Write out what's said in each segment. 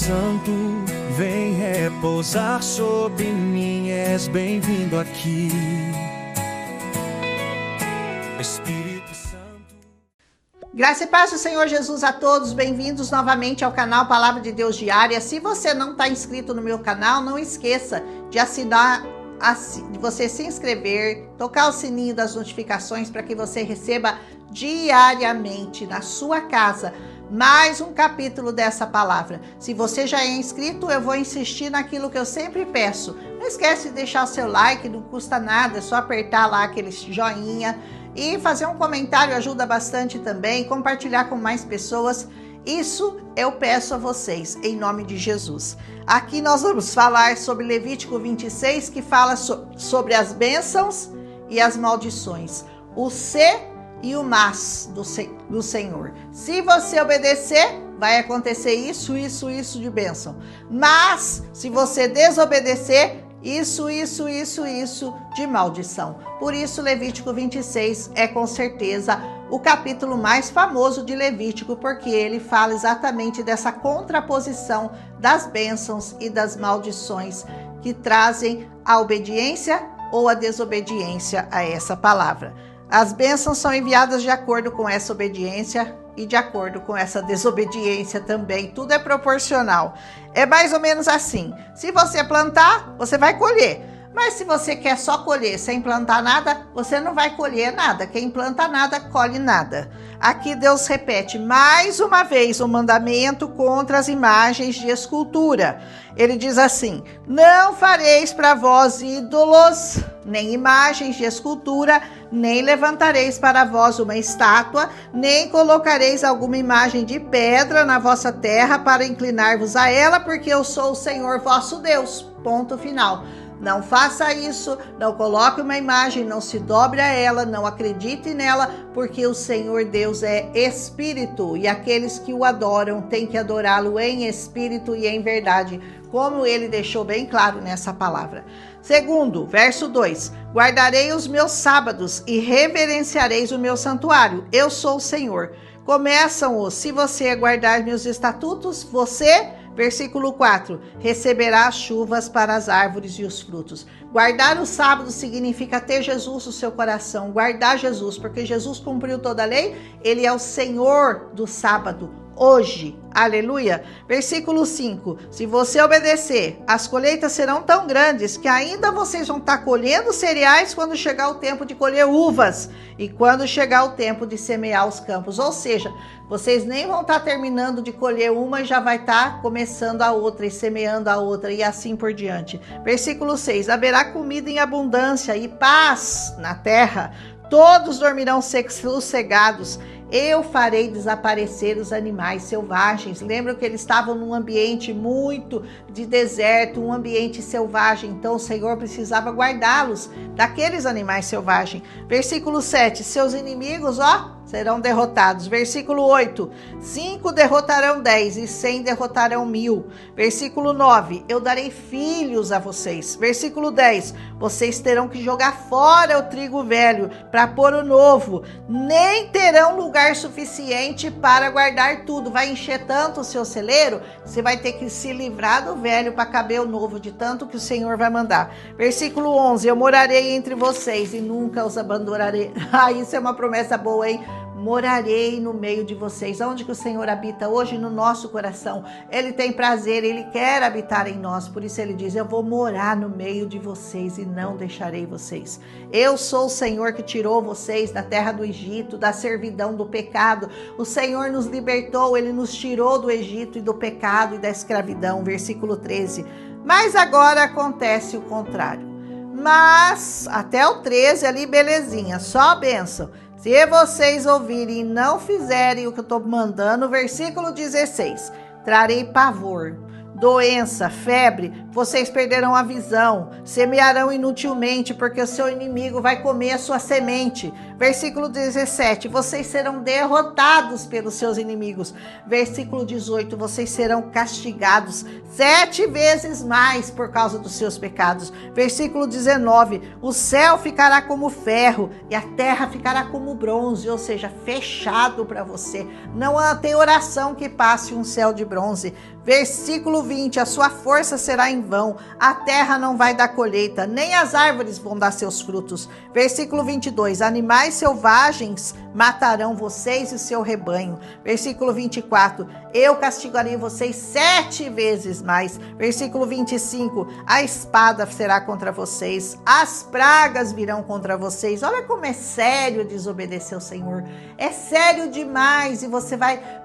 Santo, vem repousar sobre mim, és bem-vindo aqui. Espírito Santo. Graça e paz do Senhor Jesus a todos, bem-vindos novamente ao canal Palavra de Deus Diária. Se você não está inscrito no meu canal, não esqueça de de você se inscrever, tocar o sininho das notificações para que você receba diariamente na sua casa mais um capítulo dessa palavra. Se você já é inscrito, eu vou insistir naquilo que eu sempre peço. Não esquece de deixar o seu like, não custa nada, é só apertar lá aquele joinha e fazer um comentário, ajuda bastante também, compartilhar com mais pessoas. Isso eu peço a vocês, em nome de Jesus. Aqui nós vamos falar sobre Levítico 26, que fala sobre as bênçãos e as maldições. O se e o mas do Senhor. Se você obedecer, vai acontecer isso de bênção. Mas, se você desobedecer, isso de maldição. Por isso, Levítico 26 é com certeza o capítulo mais famoso de Levítico, porque ele fala exatamente dessa contraposição das bênçãos e das maldições que trazem a obediência ou a desobediência a essa palavra. As bênçãos são enviadas de acordo com essa obediência e de acordo com essa desobediência também. Tudo é proporcional. É mais ou menos assim. Se você plantar, você vai colher. Mas se você quer só colher sem plantar nada, você não vai colher nada. Quem planta nada, colhe nada. Aqui Deus repete mais uma vez o mandamento contra as imagens de escultura. Ele diz assim: não fareis para vós ídolos, nem imagens de escultura, nem levantareis para vós uma estátua, nem colocareis alguma imagem de pedra na vossa terra para inclinar-vos a ela, porque eu sou o Senhor vosso Deus. Ponto final. Não faça isso, não coloque uma imagem, não se dobre a ela, não acredite nela, porque o Senhor Deus é Espírito e aqueles que o adoram têm que adorá-lo em espírito e em verdade, como ele deixou bem claro nessa palavra. Segundo, verso 2: guardarei os meus sábados e reverenciareis o meu santuário, eu sou o Senhor. Começam-os: se você guardar meus estatutos, você... Versículo 4, receberá as chuvas para as árvores e os frutos. Guardar o sábado significa ter Jesus no seu coração, guardar Jesus, porque Jesus cumpriu toda a lei, ele é o Senhor do sábado, hoje, aleluia. Versículo 5, se você obedecer, as colheitas serão tão grandes que ainda vocês vão estar colhendo cereais quando chegar o tempo de colher uvas e quando chegar o tempo de semear os campos, ou seja, vocês nem vão estar terminando de colher uma e já vai estar começando a outra e semeando a outra e assim por diante. Versículo 6, haverá comida em abundância e paz na terra, todos dormirão sossegados. Eu farei desaparecer os animais selvagens. Lembram que eles estavam num ambiente muito de deserto, um ambiente selvagem. Então o Senhor precisava guardá-los daqueles animais selvagens. Versículo 7, seus inimigos, serão derrotados. Versículo 8, 5 derrotarão 10 e 100 derrotarão 1000. Versículo 9, eu darei filhos a vocês. Versículo 10, vocês terão que jogar fora o trigo velho para pôr o novo. Nem terão lugar suficiente para guardar tudo. Vai encher tanto o seu celeiro, você vai ter que se livrar do velho para caber o novo, de tanto que o Senhor vai mandar. Versículo 11, eu morarei entre vocês e nunca os abandonarei. Isso é uma promessa boa, hein? Morarei no meio de vocês. Onde que o Senhor habita hoje? No nosso coração. Ele tem prazer, ele quer habitar em nós. Por isso ele diz: eu vou morar no meio de vocês e não deixarei vocês. Eu sou o Senhor que tirou vocês da terra do Egito, da servidão, do pecado. O Senhor nos libertou, ele nos tirou do Egito e do pecado e da escravidão. Versículo 13. Mas agora acontece o contrário. Mas, até o 13 ali, belezinha, só bênção. Se vocês ouvirem e não fizerem o que eu estou mandando, versículo 16, trarei pavor, doença, febre, vocês perderão a visão, semearão inutilmente, porque o seu inimigo vai comer a sua semente. Versículo 17, vocês serão derrotados pelos seus inimigos. Versículo 18, vocês serão castigados 7 vezes mais por causa dos seus pecados. Versículo 19, o céu ficará como ferro e a terra ficará como bronze, ou seja, fechado para você. Não tem oração que passe um céu de bronze. Versículo 20, a sua força será em vão, a terra não vai dar colheita, nem as árvores vão dar seus frutos. Versículo 22, animais selvagens matarão vocês e seu rebanho. Versículo 24, eu castigarei vocês 7 vezes mais. Versículo 25, a espada será contra vocês, as pragas virão contra vocês. Olha como é sério desobedecer ao Senhor. É sério demais, e você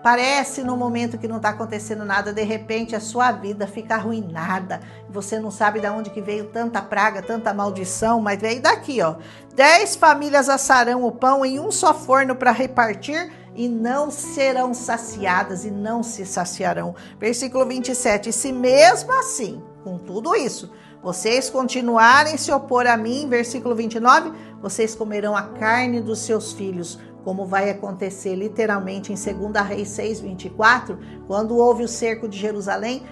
parece no momento que não está acontecendo nada, de repente a sua vida fica arruinada. Você não sabe de onde que veio tanta praga, tanta maldição, mas veio daqui, ó. 10 famílias assarão o pão em um só forno para repartir, e não serão saciadas, e não se saciarão. Versículo 27, se mesmo assim, com tudo isso, vocês continuarem se opor a mim, versículo 29, vocês comerão a carne dos seus filhos, como vai acontecer literalmente em 2 Reis 6:24, quando houve o cerco de Jerusalém,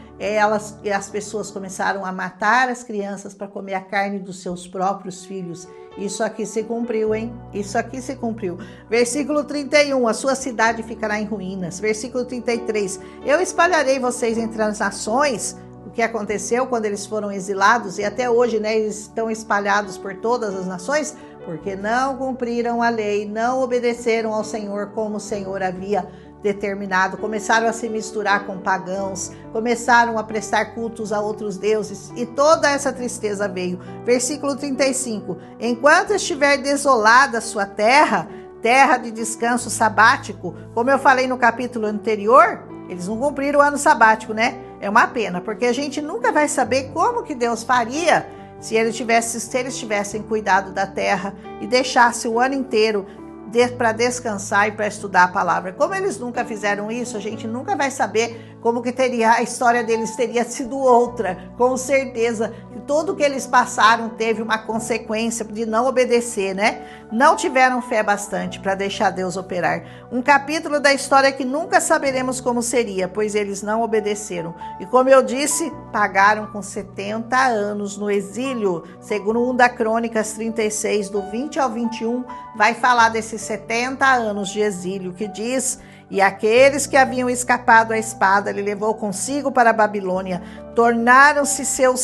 as pessoas começaram a matar as crianças para comer a carne dos seus próprios filhos. Isso aqui se cumpriu, hein? Isso aqui se cumpriu. Versículo 31, a sua cidade ficará em ruínas. Versículo 33, eu espalharei vocês entre as nações. O que aconteceu quando eles foram exilados, e até hoje, né, eles estão espalhados por todas as nações, porque não cumpriram a lei, não obedeceram ao Senhor como o Senhor havia determinado, começaram a se misturar com pagãos, começaram a prestar cultos a outros deuses, e toda essa tristeza veio. Versículo 35, enquanto estiver desolada a sua terra, terra de descanso sabático, como eu falei no capítulo anterior, eles não cumpriram o ano sabático, né? É uma pena, porque a gente nunca vai saber como que Deus faria se eles tivessem cuidado da terra e deixasse o ano inteiro para descansar e para estudar a palavra. Como eles nunca fizeram isso, a gente nunca vai saber como que a história deles teria sido outra. Com certeza que tudo que eles passaram teve uma consequência de não obedecer, né? Não tiveram fé bastante para deixar Deus operar. Um capítulo da história que nunca saberemos como seria, pois eles não obedeceram. E como eu disse, pagaram com 70 anos no exílio. Segundo 2 Crônicas 36, do 20 ao 21, vai falar desses 70 anos de exílio, que diz: e aqueles que haviam escapado à espada, ele levou consigo para a Babilônia, tornaram-se seus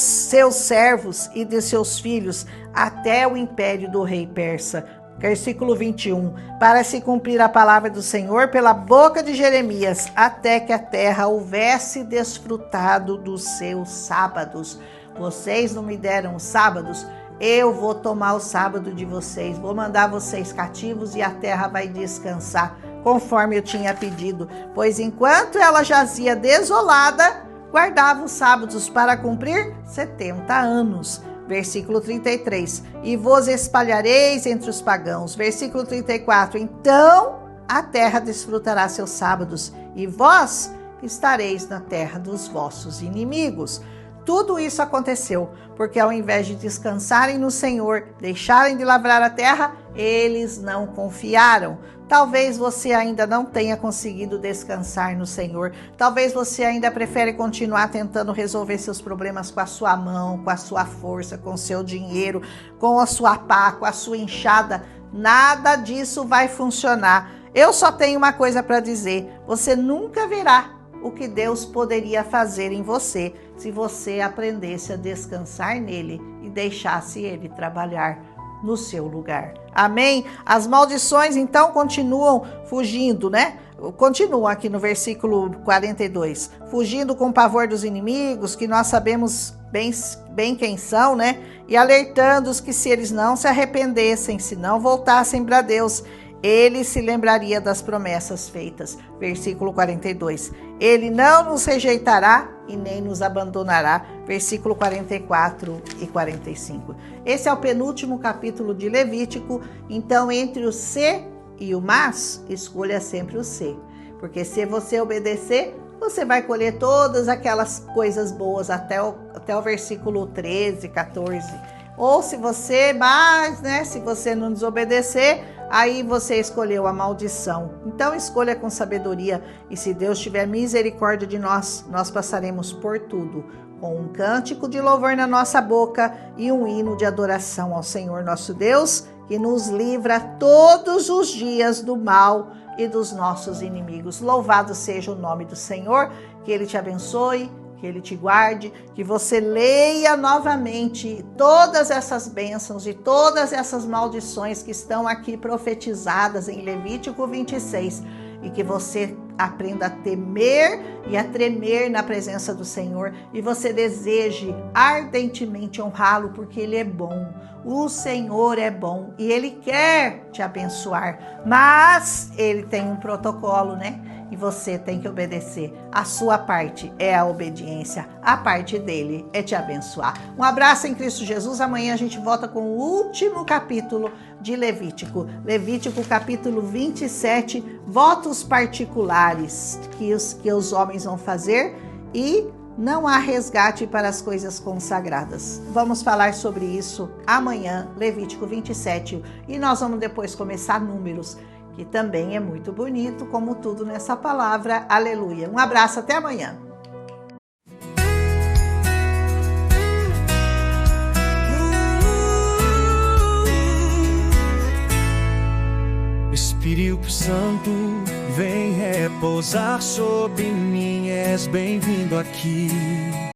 servos e de seus filhos, até o império do rei persa. Versículo 21, para se cumprir a palavra do Senhor pela boca de Jeremias, até que a terra houvesse desfrutado dos seus sábados. Vocês não me deram os sábados? Eu vou tomar o sábado de vocês, vou mandar vocês cativos e a terra vai descansar, conforme eu tinha pedido. Pois enquanto ela jazia desolada, guardava os sábados para cumprir 70 anos. Versículo 33, e vos espalhareis entre os pagãos. Versículo 34, então a terra desfrutará seus sábados, e vós estareis na terra dos vossos inimigos. Tudo isso aconteceu porque, ao invés de descansarem no Senhor, deixarem de lavrar a terra, eles não confiaram. Talvez você ainda não tenha conseguido descansar no Senhor. Talvez você ainda prefere continuar tentando resolver seus problemas com a sua mão, com a sua força, com o seu dinheiro, com a sua pá, com a sua enxada. Nada disso vai funcionar. Eu só tenho uma coisa para dizer: você nunca verá o que Deus poderia fazer em você se você aprendesse a descansar nele e deixasse ele trabalhar no seu lugar. Amém? As maldições então continuam fugindo, né? Continuam aqui no versículo 42. Fugindo com pavor dos inimigos, que nós sabemos bem quem são, né? E alertando-os que se eles não se arrependessem, se não voltassem para Deus, ele se lembraria das promessas feitas. Versículo 42. Ele não nos rejeitará e nem nos abandonará. Versículo 44 e 45. Esse é o penúltimo capítulo de Levítico. Então, entre o se e o mas, escolha sempre o se. Porque se você obedecer, você vai colher todas aquelas coisas boas até o versículo 13, 14. Ou se você não desobedecer, aí você escolheu a maldição. Então escolha com sabedoria, e se Deus tiver misericórdia de nós, nós passaremos por tudo, com um cântico de louvor na nossa boca e um hino de adoração ao Senhor nosso Deus, que nos livra todos os dias do mal e dos nossos inimigos. Louvado seja o nome do Senhor, que Ele te abençoe, que Ele te guarde, que você leia novamente todas essas bênçãos e todas essas maldições que estão aqui profetizadas em Levítico 26 e que você aprenda a temer e a tremer na presença do Senhor e você deseje ardentemente honrá-lo porque Ele é bom. O Senhor é bom e Ele quer te abençoar, mas Ele tem um protocolo, né? E você tem que obedecer. A sua parte é a obediência. A parte dele é te abençoar. Um abraço em Cristo Jesus. Amanhã a gente volta com o último capítulo de Levítico. Levítico capítulo 27. Votos particulares que os homens vão fazer e não há resgate para as coisas consagradas. Vamos falar sobre isso amanhã, Levítico 27. E nós vamos depois começar Números, que também é muito bonito, como tudo nessa palavra. Aleluia. Um abraço, até amanhã. Espírito Santo, vem repousar sobre mim, és bem-vindo aqui.